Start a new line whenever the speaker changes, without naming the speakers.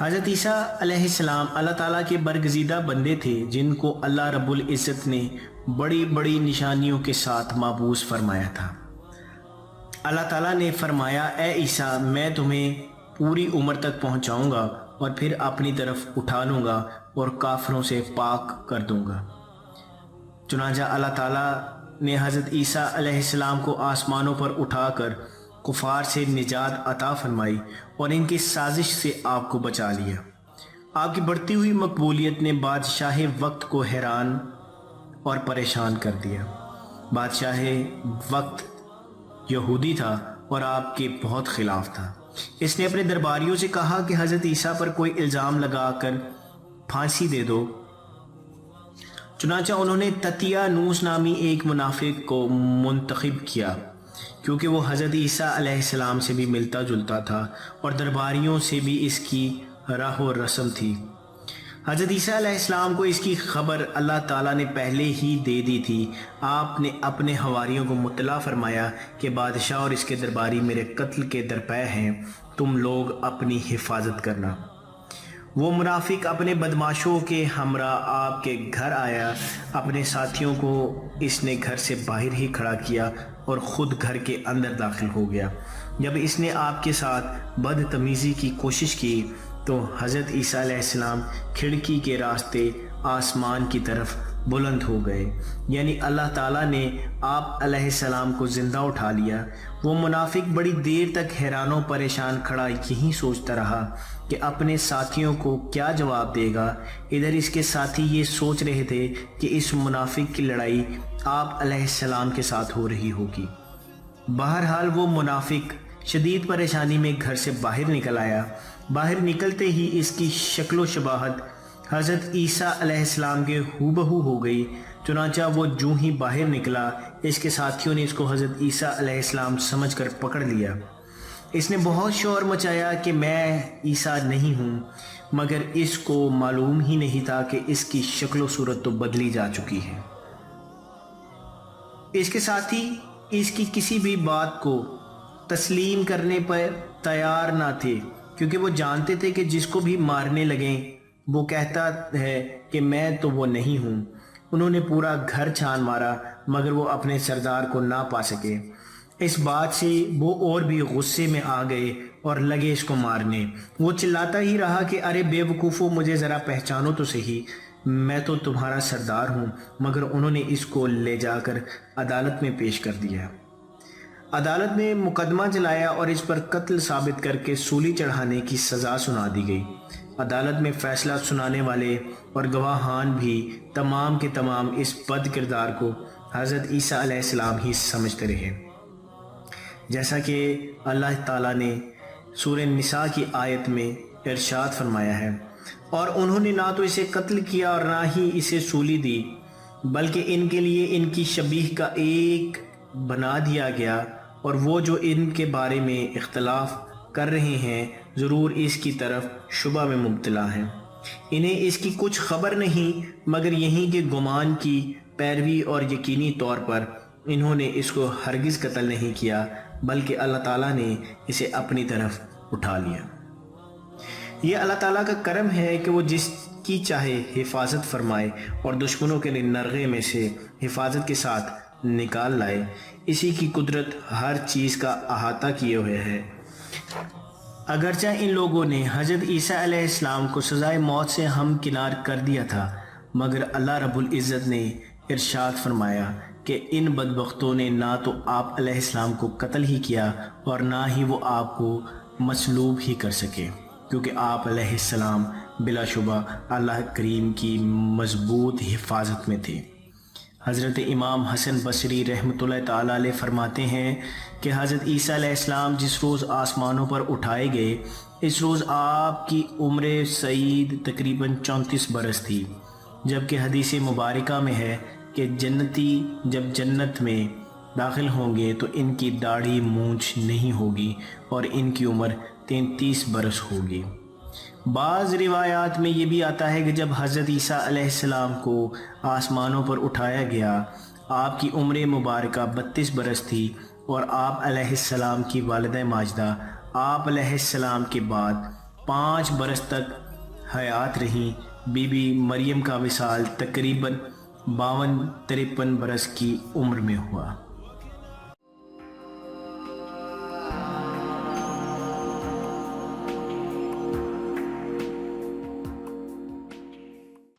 حضرت عیسیٰ علیہ السلام اللہ تعالیٰ کے برگزیدہ بندے تھے جن کو اللہ رب العزت نے بڑی بڑی نشانیوں کے ساتھ مبعوث فرمایا تھا۔ اللہ تعالیٰ نے فرمایا، اے عیسیٰ میں تمہیں پوری عمر تک پہنچاؤں گا اور پھر اپنی طرف اٹھا لوں گا اور کافروں سے پاک کر دوں گا۔ چنانچہ اللہ تعالیٰ نے حضرت عیسیٰ علیہ السلام کو آسمانوں پر اٹھا کر کفار سے نجات عطا فرمائی اور ان کی سازش سے آپ کو بچا لیا۔ آپ کی بڑھتی ہوئی مقبولیت نے بادشاہ وقت کو حیران اور پریشان کر دیا۔ بادشاہ وقت یہودی تھا اور آپ کے بہت خلاف تھا۔ اس نے اپنے درباریوں سے کہا کہ حضرت عیسیٰ پر کوئی الزام لگا کر پھانسی دے دو۔ چنانچہ انہوں نے تتیہ نوس نامی ایک منافق کو منتخب کیا، کیونکہ وہ حضرت عیسیٰ علیہ السلام سے بھی ملتا جلتا تھا اور درباریوں سے بھی اس کی راہ و رسم تھی۔ حضرت عیسیٰ علیہ السلام کو اس کی خبر اللہ تعالیٰ نے پہلے ہی دے دی تھی۔ آپ نے اپنے حواریوں کو مطلع فرمایا کہ بادشاہ اور اس کے درباری میرے قتل کے درپے ہیں، تم لوگ اپنی حفاظت کرنا۔ وہ منافق اپنے بدماشوں کے ہمراہ آپ کے گھر آیا۔ اپنے ساتھیوں کو اس نے گھر سے باہر ہی کھڑا کیا اور خود گھر کے اندر داخل ہو گیا۔ جب اس نے آپ کے ساتھ بدتمیزی کی کوشش کی تو حضرت عیسیٰ علیہ السلام کھڑکی کے راستے آسمان کی طرف بلند ہو گئے، یعنی اللہ تعالیٰ نے آپ علیہ السلام کو زندہ اٹھا لیا۔ وہ منافق بڑی دیر تک حیران و پریشان کھڑا یہی سوچتا رہا کہ اپنے ساتھیوں کو کیا جواب دے گا۔ ادھر اس کے ساتھی یہ سوچ رہے تھے کہ اس منافق کی لڑائی آپ علیہ السلام کے ساتھ ہو رہی ہوگی۔ بہرحال وہ منافق شدید پریشانی میں گھر سے باہر نکل آیا۔ باہر نکلتے ہی اس کی شکل و شباہت حضرت عیسیٰ علیہ السلام کے ہو بہو ہو گئی۔ چنانچہ وہ جوں ہی باہر نکلا، اس کے ساتھیوں نے اس کو حضرت عیسیٰ علیہ السلام سمجھ کر پکڑ لیا۔ اس نے بہت شور مچایا کہ میں عیسیٰ نہیں ہوں، مگر اس کو معلوم ہی نہیں تھا کہ اس کی شکل و صورت تو بدلی جا چکی ہے۔ اس کے ساتھی اس کی کسی بھی بات کو تسلیم کرنے پر تیار نہ تھے، کیونکہ وہ جانتے تھے کہ جس کو بھی مارنے لگیں وہ کہتا ہے کہ میں تو وہ نہیں ہوں۔ انہوں نے پورا گھر چھان مارا مگر وہ اپنے سردار کو نہ پا سکے۔ اس بات سے وہ اور بھی غصے میں آ گئے اور لگے اس کو مارنے۔ وہ چلاتا ہی رہا کہ ارے بے وقوفو، مجھے ذرا پہچانو تو صحیح، میں تو تمہارا سردار ہوں۔ مگر انہوں نے اس کو لے جا کر عدالت میں پیش کر دیا۔ عدالت میں مقدمہ چلایا اور اس پر قتل ثابت کر کے سولی چڑھانے کی سزا سنا دی گئی۔ عدالت میں فیصلہ سنانے والے اور گواہان بھی تمام کے تمام اس بد کردار کو حضرت عیسیٰ علیہ السلام ہی سمجھتے رہے، جیسا کہ اللہ تعالیٰ نے سورہ نساء کی آیت میں ارشاد فرمایا ہے، اور انہوں نے نہ تو اسے قتل کیا اور نہ ہی اسے سولی دی، بلکہ ان کے لیے ان کی شبیہ کا ایک بنا دیا گیا، اور وہ جو ان کے بارے میں اختلاف کر رہے ہیں ضرور اس کی طرف شبہ میں مبتلا ہیں۔ انہیں اس کی کچھ خبر نہیں مگر یہیں کے گمان کی پیروی، اور یقینی طور پر انہوں نے اس کو ہرگز قتل نہیں کیا بلکہ اللہ تعالیٰ نے اسے اپنی طرف اٹھا لیا۔ یہ اللہ تعالیٰ کا کرم ہے کہ وہ جس کی چاہے حفاظت فرمائے اور دشمنوں کے نرغے میں سے حفاظت کے ساتھ نکال لائے۔ اسی کی قدرت ہر چیز کا احاطہ کیے ہوئے ہے۔ اگرچہ ان لوگوں نے حضرت عیسیٰ علیہ السلام کو سزائے موت سے ہمکنار کر دیا تھا، مگر اللہ رب العزت نے ارشاد فرمایا کہ ان بدبختوں نے نہ تو آپ علیہ السلام کو قتل ہی کیا اور نہ ہی وہ آپ کو مصلوب ہی کر سکے، کیونکہ آپ علیہ السلام بلا شبہ اللہ کریم کی مضبوط حفاظت میں تھے۔ حضرت امام حسن بصری رحمۃ اللہ تعالیٰ علیہ فرماتے ہیں کہ حضرت عیسیٰ علیہ السلام جس روز آسمانوں پر اٹھائے گئے، اس روز آپ کی عمر سعید تقریباً 34 برس تھی، جبکہ حدیث مبارکہ میں ہے کہ جنتی جب جنت میں داخل ہوں گے تو ان کی داڑھی مونچھ نہیں ہوگی اور ان کی عمر 33 برس ہوگی۔ بعض روایات میں یہ بھی آتا ہے کہ جب حضرت عیسیٰ علیہ السلام کو آسمانوں پر اٹھایا گیا، آپ کی عمر مبارکہ 32 برس تھی، اور آپ علیہ السلام کی والدہ ماجدہ آپ علیہ السلام کے بعد 5 برس تک حیات رہیں۔ بی بی مریم کا وصال تقریباً 52-53 برس کی عمر میں ہوا۔